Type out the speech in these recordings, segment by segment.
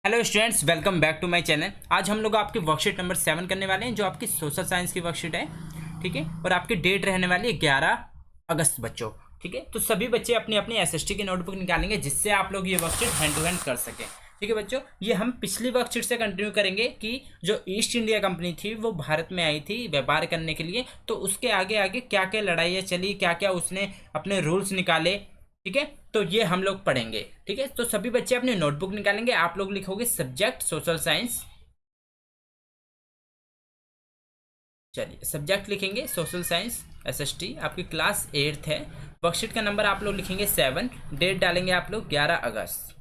Hello students, welcome back to my channel. आज हम लोग आपकी वर्कशीट नंबर 7 करने वाले हैं, जो आपकी सोशल साइंस की वर्कशीट है। ठीक है, और आपकी डेट रहने वाली है 11 अगस्त बच्चों। ठीक है, तो सभी बच्चे अपनी अपनी एसएसटी की नोटबुक निकालेंगे, जिससे आप लोग ये वर्कशीट हैंड टू हैंड कर सकें। ठीक है बच्चों, ये हम पिछली वर्कशीट से कंटिन्यू करेंगे कि जो ईस्ट इंडिया कंपनी थी वो भारत में आई थी व्यापार करने के लिए, तो उसके आगे आगे क्या क्या लड़ाइयाँ चली, क्या क्या उसने अपने रूल्स निकाले। ठीक है, तो ये हम लोग पढ़ेंगे। ठीक है, तो सभी बच्चे अपनी नोटबुक निकालेंगे। आप लोग लिखोगे सब्जेक्ट सोशल साइंस। चलिए, सब्जेक्ट लिखेंगे सोशल साइंस एसएसटी, आपकी क्लास 8th है। वर्कशीट का नंबर आप लोग लिखेंगे 7, डेट डालेंगे आप लोग 11 अगस्त।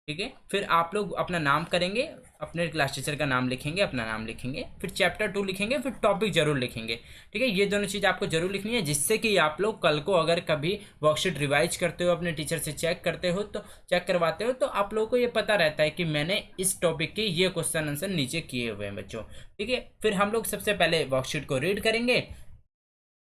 ठीक है, फिर आप लोग अपना नाम करेंगे, अपने क्लास टीचर का नाम लिखेंगे, अपना नाम लिखेंगे, फिर चैप्टर 2 लिखेंगे, फिर टॉपिक जरूर लिखेंगे। ठीक है, ये दोनों चीज़ आपको जरूर लिखनी है, जिससे कि आप लोग कल को अगर कभी वर्कशीट रिवाइज करते हो, अपने टीचर से चेक करते हो, तो चेक करवाते हो, तो आप लोगों को ये पता रहता है कि मैंने इस टॉपिक के ये क्वेश्चन आंसर नीचे किए हुए हैं बच्चों। ठीक है, फिर हम लोग सबसे पहले वर्कशीट को रीड करेंगे।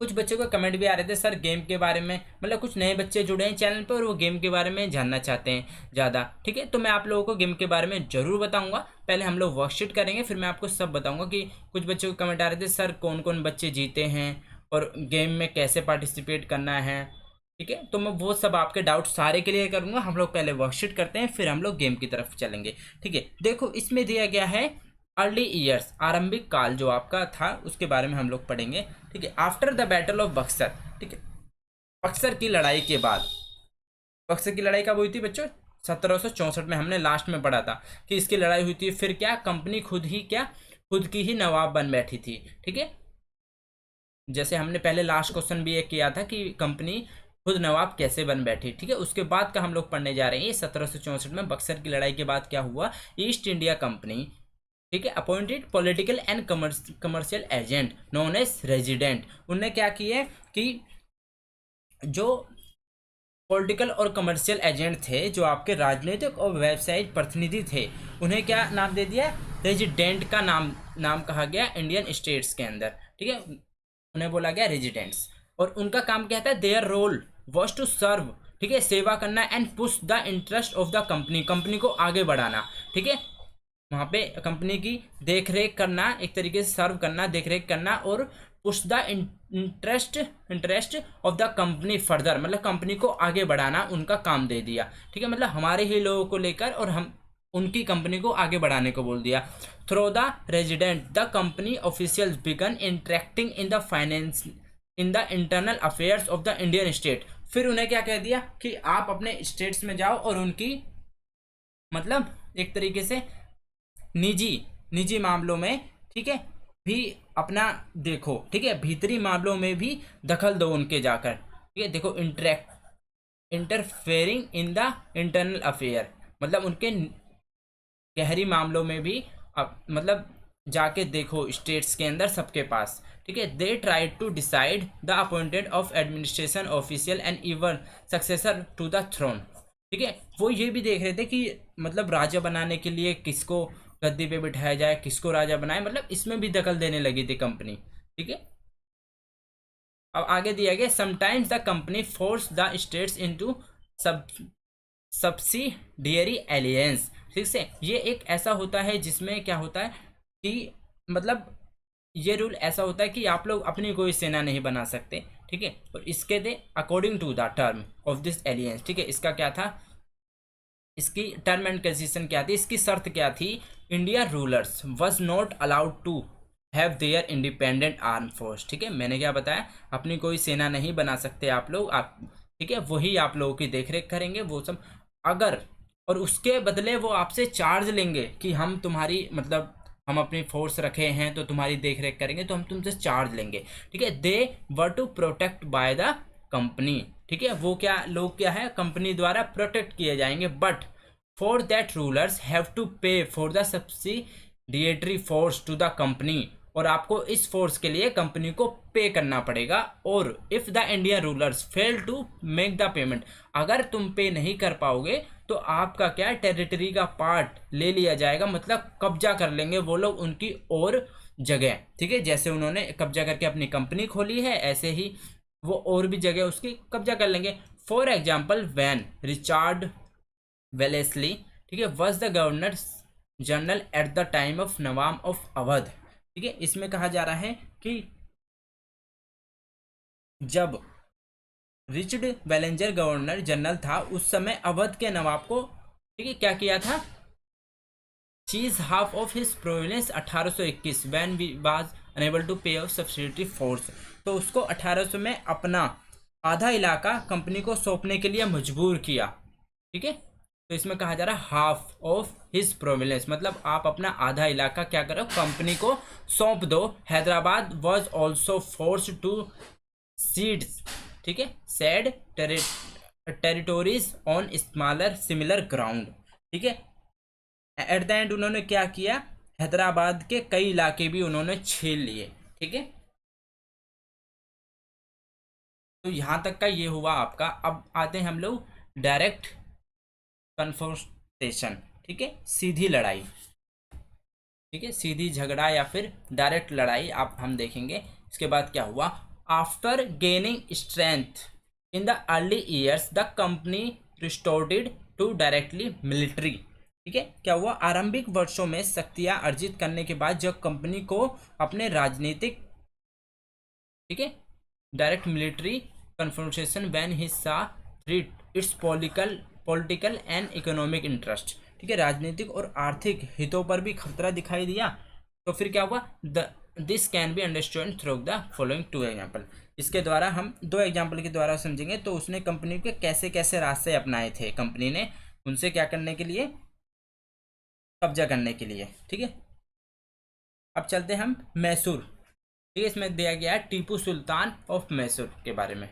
कुछ बच्चों का कमेंट भी आ रहे थे सर गेम के बारे में, मतलब कुछ नए बच्चे जुड़े हैं चैनल पर और वो गेम के बारे में जानना चाहते हैं ज़्यादा। ठीक है, तो मैं आप लोगों को गेम के बारे में ज़रूर बताऊंगा। पहले हम लोग वर्कशीट करेंगे, फिर मैं आपको सब बताऊंगा कि कुछ बच्चों के कमेंट आ रहे थे सर कौन कौन बच्चे जीते हैं और गेम में कैसे पार्टिसिपेट करना है। ठीक है, तो मैं वो सब आपके डाउट सारे क्लियर करूंगा। हम लोग पहले वर्कशीट करते हैं, फिर हम लोग गेम की तरफ चलेंगे। ठीक है, देखो इसमें दिया गया है अर्ली ईयर्स, आरंभिक काल जो आपका था उसके बारे में हम लोग पढ़ेंगे। ठीक है, after the battle of Buxar. ठीक है, बक्सर की लड़ाई के बाद, बक्सर की लड़ाई कब हुई थी बच्चों? 1764 में हमने लास्ट में पढ़ा था कि इसकी लड़ाई हुई थी। फिर क्या, कंपनी खुद की ही नवाब बन बैठी थी। ठीक है, जैसे हमने पहले लास्ट क्वेश्चन भी एक किया था कि कंपनी खुद नवाब कैसे बन बैठी। ठीक है, उसके बाद का हम लोग पढ़ने जा रहे हैं। 1764 में बक्सर की लड़ाई के बाद क्या हुआ, ईस्ट इंडिया कंपनी, ठीक है, appointed political and commercial agent known as resident. उनने क्या किए कि जो पॉलिटिकल और कमर्शियल एजेंट थे, जो आपके राजनीतिक और व्यावसायिक प्रतिनिधि थे, उन्हें क्या नाम दे दिया, रेजिडेंट का नाम कहा गया इंडियन स्टेट्स के अंदर। ठीक है, उन्हें बोला गया रेजिडेंट्स। और उनका काम क्या था, their role was to serve, ठीक है, सेवा करना and push the interest of the company, company को आगे बढ़ाना। ठीक है, वहाँ पे कंपनी की देख रेख करना, एक तरीके से सर्व करना, देख रेख करना, और push the interest of the company further, मतलब कंपनी को आगे बढ़ाना उनका काम दे दिया। ठीक है, मतलब हमारे ही लोगों को लेकर और हम उनकी कंपनी को आगे बढ़ाने को बोल दिया। Through the resident the company officials began interacting in the finance in the internal affairs of the Indian state. फिर उन्हें क्या कह दिया कि आप अपने स्टेट्स में जाओ और उनकी, मतलब एक तरीके से निजी निजी मामलों में, ठीक है, भी अपना देखो। ठीक है, भीतरी मामलों में भी दखल दो उनके जाकर। ठीक है, देखो interfering in the internal affair, मतलब उनके गहरी मामलों में भी मतलब जाके देखो स्टेट्स के अंदर सबके पास। ठीक है, they try to decide the appointed of administration official and even successor to the throne. ठीक है, वो ये भी देख रहे थे कि मतलब राजा बनाने के लिए किसको गद्दी पे बिठाया जाए, किसको राजा बनाए, मतलब इसमें भी दखल देने लगी थी कंपनी। ठीक है, अब आगे दिया गया, sometimes the company force the states into सब सब्सिडियरी एलियंस। ठीक से, ये एक ऐसा होता है जिसमें क्या होता है कि मतलब ये रूल ऐसा होता है कि आप लोग अपनी कोई सेना नहीं बना सकते। ठीक है, और इसके they according to the term of this alliance. ठीक है, इसका क्या था, इसकी टर्म एंड कंडीशन क्या थी, इसकी शर्त क्या थी, India rulers was not allowed to have their independent arm force. ठीक है, मैंने क्या बताया, अपनी कोई सेना नहीं बना सकते आप लोग, आप, ठीक है, वही आप लोगों की देखरेख करेंगे वो सब। अगर, और उसके बदले वो आपसे चार्ज लेंगे कि हम तुम्हारी, मतलब हम अपनी फोर्स रखे हैं तो तुम्हारी देखरेख करेंगे, तो हम तुमसे चार्ज लेंगे। ठीक है, they were to protect by the company. ठीक है, वो क्या, लोग क्या है, कंपनी द्वारा प्रोटेक्ट किए जाएंगे, but for that rulers have to pay for the subsidiary force to the company, और आपको इस फोर्स के लिए कंपनी को पे करना पड़ेगा। और if the Indian rulers fail to make the payment, अगर तुम पे नहीं कर पाओगे तो आपका क्या, टेरिटरी का पार्ट ले लिया जाएगा, मतलब कब्जा कर लेंगे वो लोग उनकी और जगह। ठीक है, जैसे उन्होंने कब्जा करके अपनी कंपनी खोली है, ऐसे ही वो और भी जगह उसकी कब्जा कर लेंगे। For example, when Richard Wellesley, ठीक है, was the governor general at the time of Nawab of Awadh. ठीक है, इसमें कहा जा रहा है कि जब रिचर्ड वेलेंजर गवर्नर जनरल था उस समय अवध के नवाब को, ठीक है, क्या किया था, seize half of his province 1821 when we was unable to pay of subsidiary force. तो उसको 1800 में अपना आधा इलाका कंपनी को सौंपने के लिए मजबूर किया। ठीक है, तो इसमें कहा जा रहा है हाफ ऑफ हिज प्रोविनेंस, मतलब आप अपना आधा इलाका क्या करो, कंपनी को सौंप दो। Hyderabad was also force to cedes, ठीक है, said territories on smaller similar ground. ठीक है, एट द एंड उन्होंने क्या किया, हैदराबाद के कई इलाके भी उन्होंने छीन लिए। ठीक है, तो यहां तक का ये हुआ आपका। अब आते हैं हम लोग डायरेक्ट कन्फ्रंटेशन। ठीक है, सीधी लड़ाई। ठीक है, सीधी झगड़ा या फिर डायरेक्ट लड़ाई आप हम देखेंगे। इसके बाद क्या हुआ, after gaining strength in the early years the company resorted to directly military. ठीक है, क्या हुआ, आरंभिक वर्षों में शक्तियां अर्जित करने के बाद जब कंपनी को अपने राजनीतिक, ठीक है, direct military confrontation when he saw threat its political and economic interest. ठीक है, राजनीतिक और आर्थिक हितों पर भी खतरा दिखाई दिया। तो फिर क्या हुआ, this can be understand through the following two example. इसके द्वारा हम दो एग्जाम्पल के द्वारा समझेंगे। तो उसने कंपनी के कैसे कैसे रास्ते अपनाए थे, कंपनी ने उनसे क्या करने के लिए, कब्जा करने के लिए। ठीक है, अब चलते हैं हम मैसूर। ठीक है, इसमें दिया गया है टीपू सुल्तान ऑफ मैसूर के बारे में।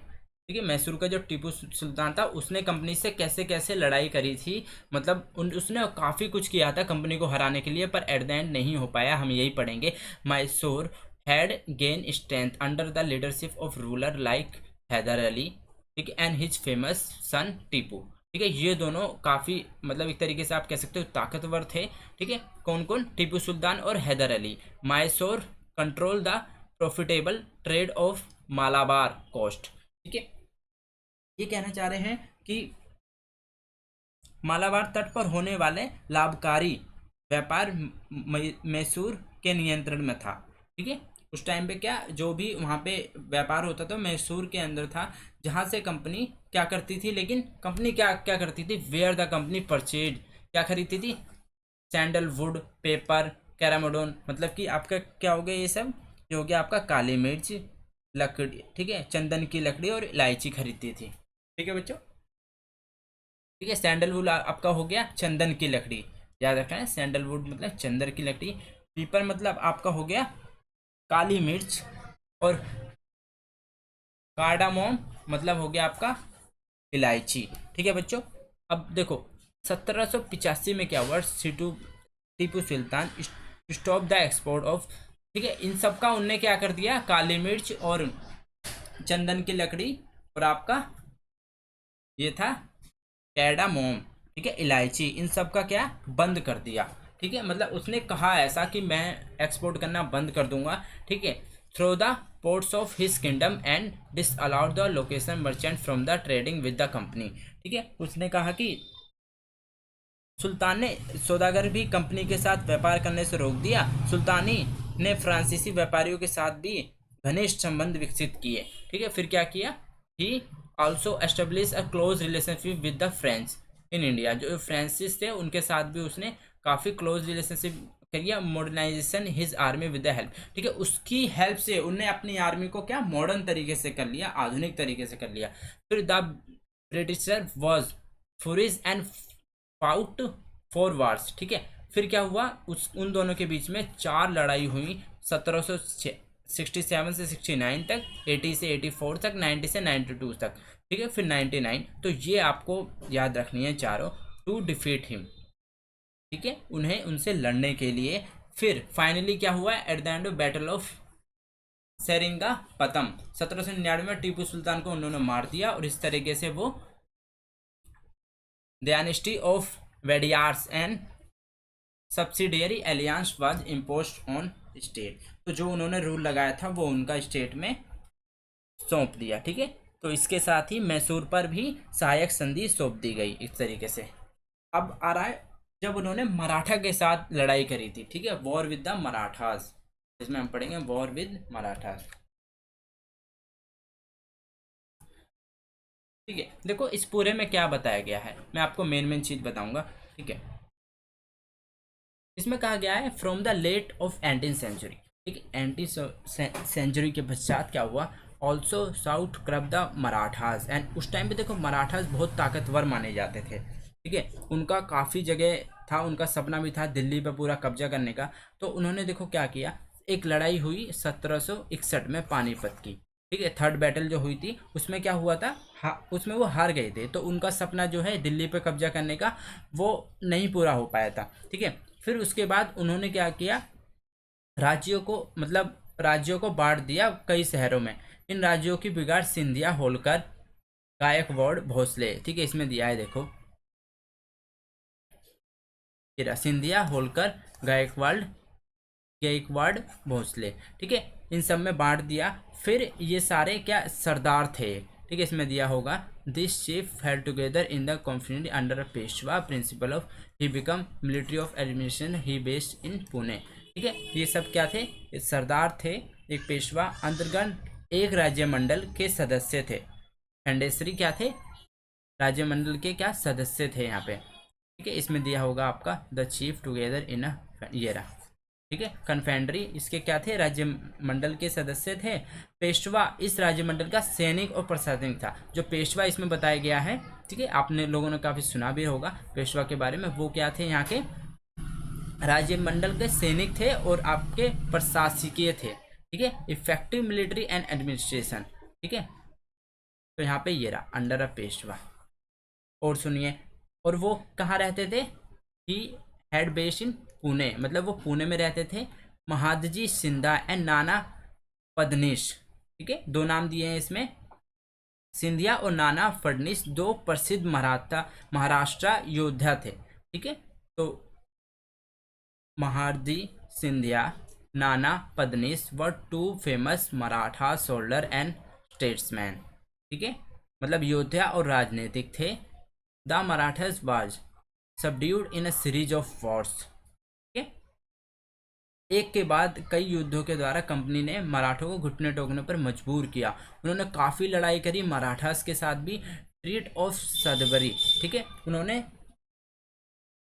ठीक है, मैसूर का जो टीपू सुल्तान था उसने कंपनी से कैसे कैसे लड़ाई करी थी, मतलब उसने काफ़ी कुछ किया था कंपनी को हराने के लिए, पर एट द एंड नहीं हो पाया। हम यही पढ़ेंगे। Mysore had gain strength under the leadership of ruler like Hyder Ali, ठीक है, and his famous son Tipu. ठीक है, ये दोनों काफ़ी, मतलब एक तरीके से आप कह सकते हो ताकतवर थे। ठीक है, कौन कौन, टीपू सुल्तान और Hyder Ali. Mysore control the profitable trade of Malabar coast. ठीक है, ये कहना चाह रहे हैं कि मालाबार तट पर होने वाले लाभकारी व्यापार मैसूर के नियंत्रण में था। ठीक है, उस टाइम पे क्या, जो भी वहाँ पे व्यापार होता था मैसूर के अंदर था, जहाँ से कंपनी क्या करती थी, लेकिन कंपनी क्या क्या करती थी, वेयर द कंपनी परचेज, क्या खरीदती थी, सैंडलवुड, पेपर, कैरामोडोन, मतलब कि आपका क्या हो गया, ये सब जो हो गया आपका काली मिर्च, लकड़ी, ठीक है, चंदन की लकड़ी और इलायची खरीदती थी। ठीक है बच्चों, ठीक है, सैंडलवुड आपका हो गया चंदन की लकड़ी, याद रखना है, सैंडलवुड मतलब चंदन की लकड़ी। पीपल मतलब आपका हो गया काली मिर्च, और कार्डामोम मतलब हो गया आपका इलायची। ठीक है बच्चों, अब देखो 1785 में क्या हुआ, Tipu Sultan stop the export of, ठीक है, इन सब का उनने क्या कर दिया, काली मिर्च और चंदन की लकड़ी और आपका ये था कैडामोम, ठीक है, इलायची, इन सब का क्या बंद कर दिया। ठीक है, मतलब उसने कहा ऐसा कि मैं एक्सपोर्ट करना बंद कर दूंगा। ठीक है, through the ports of his kingdom and this allowed the location merchant from the trading with the company. ठीक है, उसने कहा कि सुल्तान ने सौदागर भी कंपनी के साथ व्यापार करने से रोक दिया। सुल्तानी ने फ्रांसीसी व्यापारियों के साथ भी घनिष्ठ संबंध विकसित किए। ठीक है, फिर क्या किया, he also establish a close relationship with the French in India. जो फ्रांसिस थे उनके साथ भी उसने काफ़ी क्लोज रिलेशनशिप किया। Modernization his army with the help, ठीक है, उसकी हेल्प से उनने अपनी आर्मी को क्या मॉडर्न तरीके से कर लिया, आधुनिक तरीके से कर लिया। फिर the britisher was furious and fought four wars. ठीक है, फिर क्या हुआ, उस उन दोनों के बीच में 4 लड़ाई हुई, 1767 से 69 तक, 80 से 84 तक, 90 से 92 तक। ठीक है, फिर 99। तो ये आपको याद रखनी है चारों, टू डिफीट हिम। ठीक है, उन्हें उनसे लड़ने के लिए। फिर फाइनली क्या हुआ, at the end of battle of Seringapatam 1799 में टीपू सुल्तान को उन्होंने मार दिया, और इस तरीके से वो dynasty of Wodeyars and subsidiary alliance was imposed on state. तो जो उन्होंने रूल लगाया था वो उनका स्टेट में सौंप दिया। ठीक है, तो इसके साथ ही मैसूर पर भी सहायक संधि सौंप दी गई इस तरीके से। अब आ रहा है जब उन्होंने मराठा के साथ लड़ाई करी थी, ठीक है, वॉर विद द मराठास, इसमें हम पढ़ेंगे वॉर विद मराठास। ठीक है, देखो इस पूरे में क्या बताया गया है, मैं आपको मेन मेन चीज बताऊंगा। ठीक है, इसमें कहा गया है from the late of 18th century, ठीक है, एंटी सेंचुरी के पश्चात क्या हुआ, also sought curb the Marathas, एंड उस टाइम पे देखो मराठास बहुत ताकतवर माने जाते थे। ठीक है, उनका काफ़ी जगह था, उनका सपना भी था दिल्ली पे पूरा कब्जा करने का। तो उन्होंने देखो क्या किया, एक लड़ाई हुई 1761 में पानीपत की। ठीक है, थर्ड बैटल जो हुई थी उसमें क्या हुआ था, उसमें वो हार गए थे, तो उनका सपना जो है दिल्ली पे कब्जा करने का वो नहीं पूरा हो पाया था। ठीक है, फिर उसके बाद उन्होंने क्या किया, राज्यों को मतलब राज्यों को बांट दिया कई शहरों में। इन राज्यों की बिगाड़ सिंधिया, होलकर, गायकवाड़, भोसले, ठीक है, इसमें दिया है देखो, ये रहा, सिंधिया, होलकर, गायकवाड़, गायकवाड़, भोसले। ठीक है, इन सब में बांट दिया। फिर ये सारे क्या सरदार थे, ठीक है, इसमें दिया होगा, this chief held together in the confident under Peshwa principle of, he become military of administration, he based in Pune. ठीक है, ये सब क्या थे, ये सरदार थे, एक पेशवा, अंतर्गत एक राज्य मंडल के सदस्य थे। खंडेश्वरी क्या थे, राज्य मंडल के क्या सदस्य थे यहाँ पे। ठीक है, इसमें दिया होगा आपका द चीफ टुगेदर इन अ, ये रहा। ठीक है, कन्फेंड्री इसके क्या थे, राज्य मंडल के सदस्य थे। पेशवा इस राज्य मंडल का सैनिक और प्रशासनिक था। जो पेशवा इसमें बताया गया है, ठीक है, आपने लोगों ने काफी सुना भी होगा पेशवा के बारे में, वो क्या थे, यहाँ के राज्य मंडल के सैनिक थे और आपके प्रशासकीय थे। ठीक है, इफेक्टिव मिलिट्री एंड एडमिनिस्ट्रेशन। ठीक है, तो यहाँ पे ये रहा अंडर अ पेशवा। और सुनिए, और वो कहाँ रहते थे, ही हेड बेस इन पुणे, मतलब वो पुणे में रहते थे। महादजी सिंधा एंड नाना फडनीस, ठीक है, दो नाम दिए हैं इसमें, सिंधिया और नाना फडनीस दो प्रसिद्ध मराठा महाराष्ट्र योद्धा थे। ठीक है, तो Mahadji Scindia, Nana Phadnis were two famous Maratha soldier and statesman. ठीक है, मतलब योद्धा और राजनीतिक थे। The Marathas was subdued in a series of wars. ठीक है, एक के बाद कई युद्धों के द्वारा कंपनी ने मराठों को घुटने टेकने पर मजबूर किया। उन्होंने काफ़ी लड़ाई करी मराठास के साथ भी। ट्रीट ऑफ सदबरी, ठीक है, उन्होंने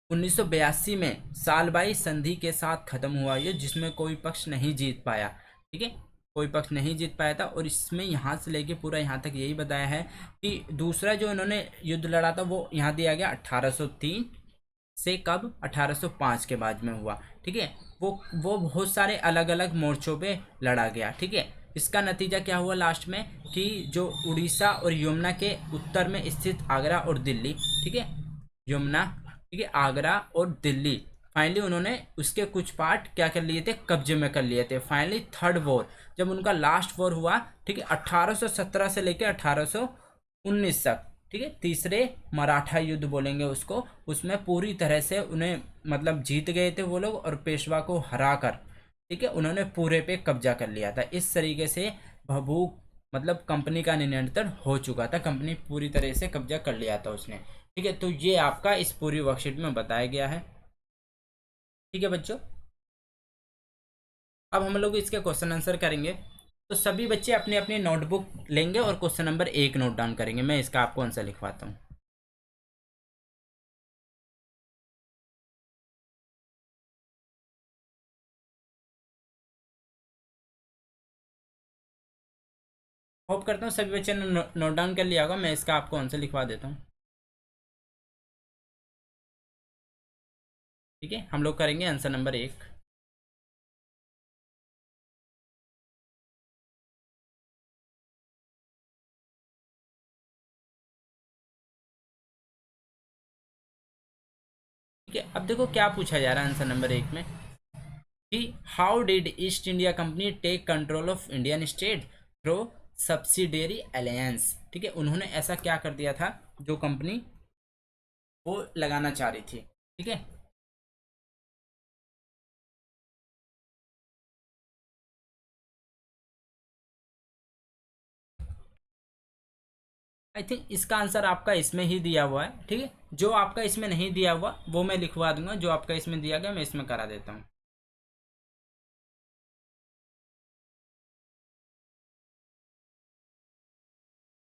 1982 में सालबाई संधि के साथ खत्म हुआ ये, जिसमें कोई पक्ष नहीं जीत पाया। ठीक है, कोई पक्ष नहीं जीत पाया था, और इसमें यहाँ से लेके पूरा यहाँ तक यही बताया है कि दूसरा जो इन्होंने युद्ध लड़ा था वो यहाँ दिया गया 1803 से, कब, 1805 के बाद में हुआ। ठीक है, वो बहुत सारे अलग अलग मोर्चों पे लड़ा गया। ठीक है, इसका नतीजा क्या हुआ लास्ट में, कि जो उड़ीसा और यमुना के उत्तर में स्थित आगरा और दिल्ली, ठीक है, यमुना, ठीक है, आगरा और दिल्ली, फाइनली उन्होंने उसके कुछ पार्ट क्या कर लिए थे, कब्जे में कर लिए थे। फाइनली थर्ड वॉर, जब उनका लास्ट वॉर हुआ, ठीक है, 1817 से लेकर 1819 तक, ठीक है, तीसरे मराठा युद्ध बोलेंगे उसको, उसमें पूरी तरह से उन्हें मतलब जीत गए थे वो लोग, और पेशवा को हरा कर, ठीक है, उन्होंने पूरे पे कब्जा कर लिया था। इस तरीके से भभूक मतलब कंपनी का नियंत्रण हो चुका था, कंपनी पूरी तरह से कब्जा कर लिया था उसने। ठीक है, तो ये आपका इस पूरी वर्कशीट में बताया गया है। ठीक है बच्चों, अब हम लोग इसके क्वेश्चन आंसर करेंगे। तो सभी बच्चे अपने अपने नोटबुक लेंगे और क्वेश्चन नंबर 1 नोट डाउन करेंगे। मैं इसका आपको आंसर लिखवाता हूँ। होप करता हूँ सभी बच्चे ने नोट डाउन कर लिया होगा। मैं इसका आपको आंसर लिखवा देता हूँ। ठीक है, हम लोग करेंगे आंसर नंबर 1। ठीक है, अब देखो क्या पूछा जा रहा है आंसर नंबर 1 में, कि how did East India Company take control of Indian state through subsidiary alliance. ठीक है, उन्होंने ऐसा क्या कर दिया था, जो कंपनी वो लगाना चाह रही थी। ठीक है, आई थिंक इसका आंसर आपका इसमें ही दिया हुआ है, ठीक है। जो आपका इसमें नहीं दिया हुआ वो मैं लिखवा दूंगा, जो आपका इसमें दिया गया मैं इसमें करा देता हूँ।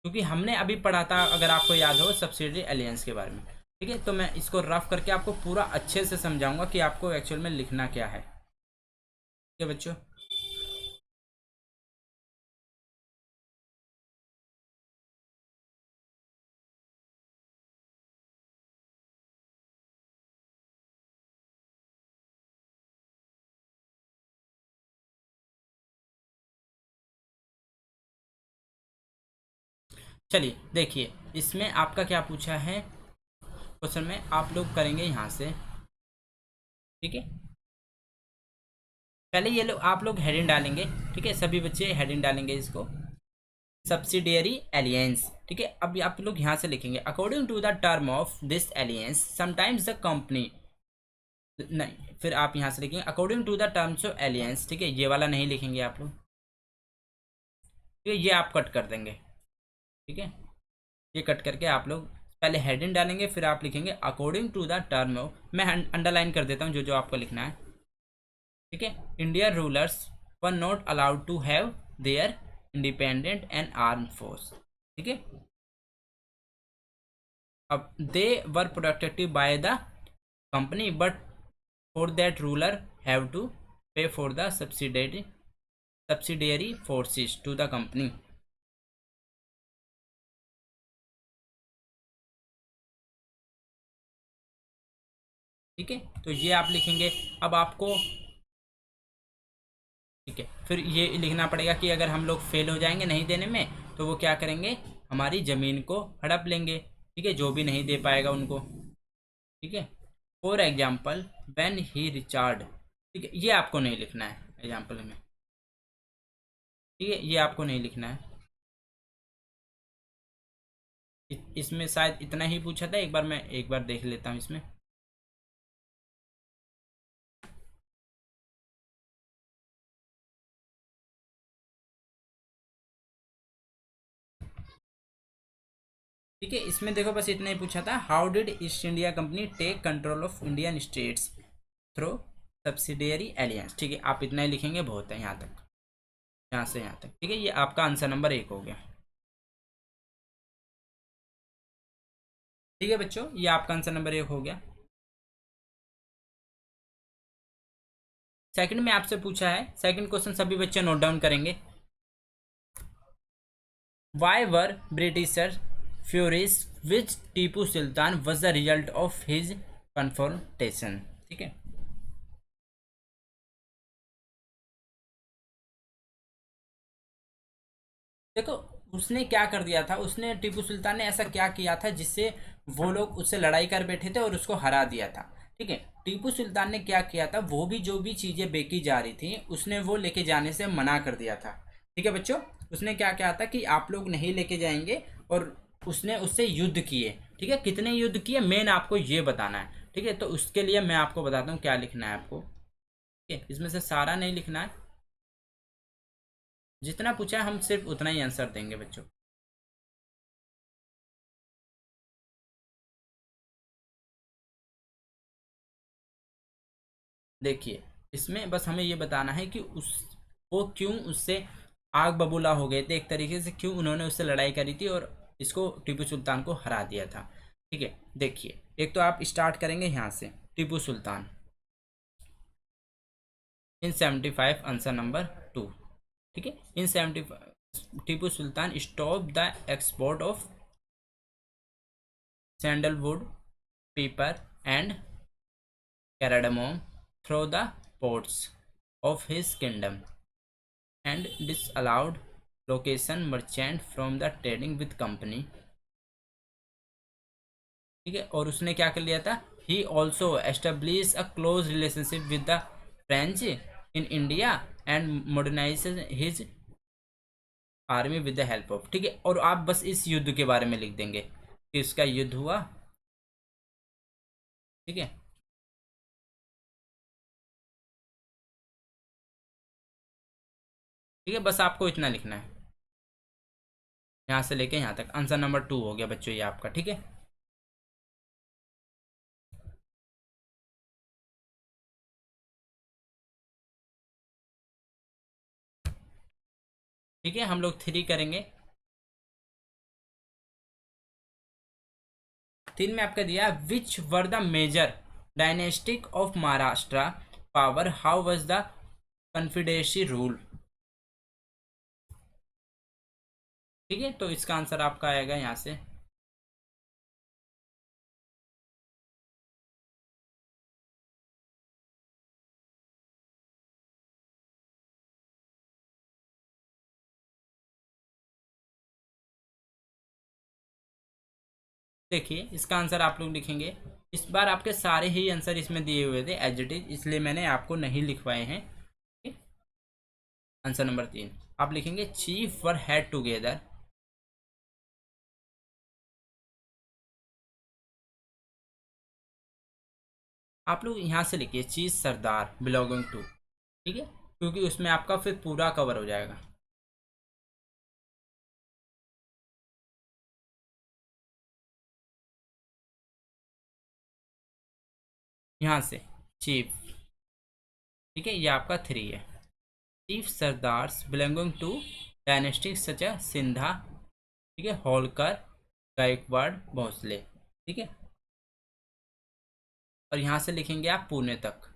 क्योंकि हमने अभी पढ़ा था, अगर आपको याद हो, सब्सिडरी एलियंस के बारे में, ठीक है। तो मैं इसको रफ करके आपको पूरा अच्छे से समझाऊंगा कि आपको एक्चुअल में लिखना क्या है, ठीक है बच्चों। चलिए देखिए, इसमें आपका क्या पूछा है क्वेश्चन में, आप लोग करेंगे यहाँ से, ठीक है। पहले ये लोग आप लोग हेडिंग डालेंगे, ठीक है, सभी बच्चे हेडिंग डालेंगे इसको, सब्सिडियरी एलियंस, ठीक है। अब आप लोग यहाँ से लिखेंगे according to the term of this alliance sometimes the company, नहीं, फिर आप यहाँ से लिखेंगे according to the terms of alliance, ठीक है। ये वाला नहीं लिखेंगे आप लोग, ठीक है, ये आप कट कर देंगे, ठीक है। ये कट करके आप लोग पहले हेडिंग डालेंगे, फिर आप लिखेंगे according to the term of, मैं अंडरलाइन कर देता हूँ जो जो आपको लिखना है, ठीक है। Indian rulers were not allowed to have their independent and arm force, ठीक है। अब they were protected by the company but for that ruler have to pay for the subsidiary forces to the company, ठीक है। तो ये आप लिखेंगे। अब आपको, ठीक है, फिर ये लिखना पड़ेगा कि अगर हम लोग फेल हो जाएंगे नहीं देने में, तो वो क्या करेंगे, हमारी ज़मीन को हड़प लेंगे, ठीक है, जो भी नहीं दे पाएगा उनको, ठीक है। For example when he Richard, ठीक है, ये आपको नहीं लिखना है एग्जाम्पल में, ठीक है, ये आपको नहीं लिखना है। इसमें शायद इतना ही पूछा था, एक बार मैं एक बार देख लेता हूँ इसमें, ठीक है। इसमें देखो बस इतना ही पूछा था, how did East India Company take control of Indian states through subsidiary alliance, ठीक है। आप इतना ही लिखेंगे, बहुत है यहाँ तक, यहाँ से यहाँ तक, ठीक है। ये आपका आंसर नंबर 1 हो गया, ठीक है बच्चों, ये आपका आंसर नंबर 1 हो गया। सेकंड में आपसे पूछा है, सेकंड क्वेश्चन सभी बच्चे नोट डाउन करेंगे। Why were britisher furious which Tipu Sultan was the result of his confrontation, ठीक है। देखो, उसने क्या कर दिया था, उसने टीपू सुल्तान ने ऐसा क्या किया था जिससे वो लोग उससे लड़ाई कर बैठे थे और उसको हरा दिया था, ठीक है। टीपू सुल्तान ने क्या किया था, वो भी जो भी चीज़ें बेची जा रही थी उसने वो लेके जाने से मना कर दिया था, ठीक है बच्चों। उसने क्या किया था कि आप लोग नहीं लेके जाएंगे, और उसने उससे युद्ध किए, ठीक है। कितने युद्ध किए मेन आपको ये बताना है, ठीक है। तो उसके लिए मैं आपको बताता हूँ क्या लिखना है आपको, ठीक है। इसमें से सारा नहीं लिखना है, जितना पूछा है हम सिर्फ उतना ही आंसर देंगे बच्चों। देखिए, इसमें बस हमें ये बताना है कि उस वो क्यों उससे आग बबूला हो गए थे, एक तरीके से क्यों उन्होंने उससे लड़ाई करी थी और इसको टीपू सुल्तान को हरा दिया था, ठीक है। देखिए, एक तो आप स्टार्ट करेंगे यहाँ से, Tipu Sultan in 75, answer number 2, ठीक है। In 75 Tipu Sultan stop the export of sandalwood, pepper and cardamom through the ports of his kingdom and disallowed location merchant from the trading with company, ठीक है। और उसने क्या कर लिया था, ही also establish a close relationship with the French in India and modernise his army with the help of, ठीक है। और आप बस इस युद्ध के बारे में लिख देंगे कि इसका युद्ध हुआ, ठीक है, ठीक है। बस आपको इतना लिखना है, यहाँ से लेके यहाँ तक आंसर नंबर 2 हो गया बच्चों ये आपका। ठीक है, ठीक है, हम लोग 3 करेंगे। 3 में आपका दिया which were the major dynastic of Maharashtra power, how was the confederacy rule. ठीक है, तो इसका आंसर आपका आएगा यहाँ से। देखिए इसका आंसर आप लोग लिखेंगे, इस बार आपके सारे ही आंसर इसमें दिए हुए थे एज इट इज, इसलिए मैंने आपको नहीं लिखवाए हैं। आंसर नंबर 3 आप लिखेंगे चीफ वर हैड टुगेदर। आप लोग यहाँ से लिखिए चीज सरदार बिलोंगिंग टू। ठीक है, क्योंकि उसमें आपका फिर पूरा कवर हो जाएगा। यहाँ से चीफ, ठीक है, ये आपका 3 है। Chief sardars belonging to dynastic such Scindia, ठीक है, होलकर, गायकवाड़, भोसले। ठीक है, और यहाँ से लिखेंगे आप पुणे तक।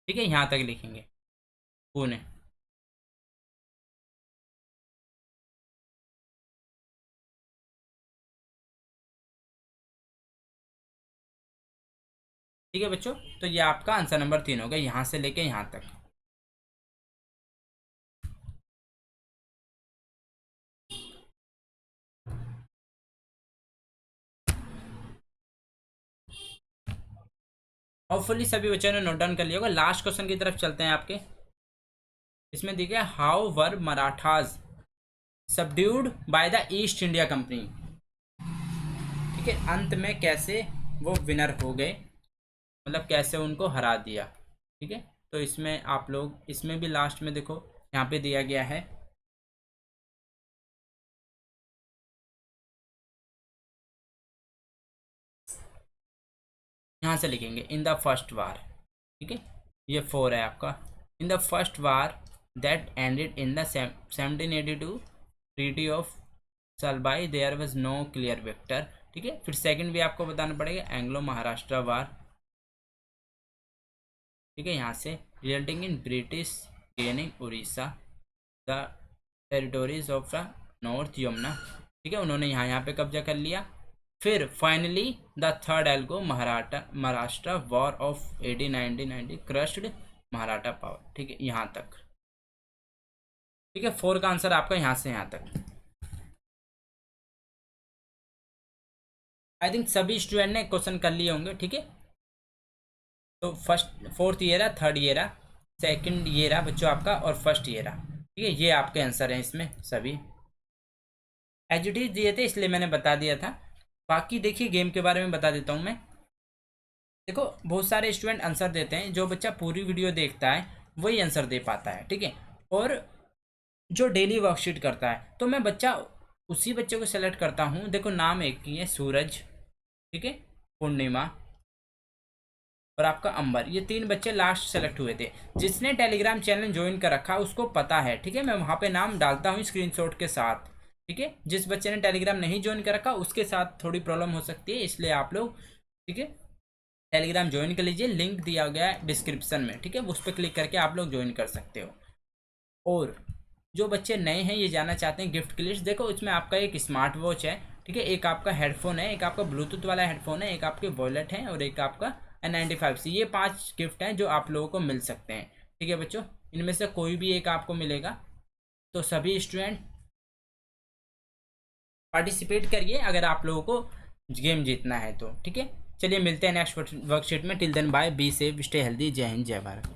ठीक है, यहाँ तक लिखेंगे पुणे। ठीक है बच्चों, तो ये आपका आंसर नंबर 3 हो गया, यहाँ से लेके यहाँ तक। होपफुली सभी बच्चों ने नोट डाउन कर लिया होगा। लास्ट क्वेश्चन की तरफ चलते हैं आपके। इसमें देखिए how were Marathas subdued by the east India company. ठीक है, अंत में कैसे वो विनर हो गए, मतलब कैसे उनको हरा दिया। ठीक है, तो इसमें आप लोग इसमें भी लास्ट में देखो यहाँ पे दिया गया है। यहाँ से लिखेंगे इन द फर्स्ट वार। ठीक है, ये 4 है आपका। In the first war that ended in the 1782 treaty of Salbai there was no clear victor. ठीक है, फिर सेकंड भी आपको बताना पड़ेगा एंग्लो महाराष्ट्र वार। ठीक है, यहाँ से resulting in British gaining Orissa the territories of the north Yamuna. ठीक है, उन्होंने यहाँ पे कब्जा कर लिया। फिर फाइनली द थर्ड एल्गो Maharashtra war of 1890 crushed Maratha power. ठीक है, यहाँ तक। ठीक है, 4 का आंसर आपका यहाँ से यहाँ तक। आई थिंक सभी स्टूडेंट ने क्वेश्चन कर लिए होंगे। ठीक है, तो फर्स्ट 4th ये रहा, 3rd ये रहा, 2nd ये रहा बच्चों आपका, और 1st ये रहा। ठीक है, ये आपके आंसर हैं इसमें सभी। एजुटीज दिए थे इसलिए मैंने बता दिया था। बाकी देखिए गेम के बारे में बता देता हूँ मैं। देखो बहुत सारे स्टूडेंट आंसर देते हैं, जो बच्चा पूरी वीडियो देखता है वही आंसर दे पाता है। ठीक है, और जो डेली वर्कशीट करता है, तो मैं बच्चा उसी बच्चे को सेलेक्ट करता हूँ। देखो नाम एक ही है, सूरज, ठीक है, पूर्णिमा और आपका अंबर, ये 3 बच्चे लास्ट सेलेक्ट हुए थे। जिसने टेलीग्राम चैनल ज्वाइन कर रखा उसको पता है। ठीक है, मैं वहाँ पे नाम डालता हूँ स्क्रीनशॉट के साथ। ठीक है, जिस बच्चे ने टेलीग्राम नहीं ज्वाइन कर रखा उसके साथ थोड़ी प्रॉब्लम हो सकती है, इसलिए आप लोग ठीक है टेलीग्राम ज्वाइन कर लीजिए। लिंक दिया गया है डिस्क्रिप्शन में। ठीक है, उस पर क्लिक करके आप लोग ज्वाइन कर सकते हो। और जो बच्चे नए हैं ये जानना चाहते हैं गिफ्ट की लिस्ट, देखो इसमें आपका एक स्मार्ट वॉच है। ठीक है, एक आपका हेडफोन है, एक आपका ब्लूटूथ वाला हेडफोन है, एक आपके वॉलेट है और एक आपका N95C। ये 5 गिफ्ट हैं जो आप लोगों को मिल सकते हैं। ठीक है बच्चों, इनमें से कोई भी एक आपको मिलेगा। तो सभी स्टूडेंट पार्टिसिपेट करिए अगर आप लोगों को गेम जीतना है तो। ठीक है, चलिए मिलते हैं नेक्स्ट वर्कशीट में। Till then bye, be safe, stay healthy. जय हिंद, जय भारत।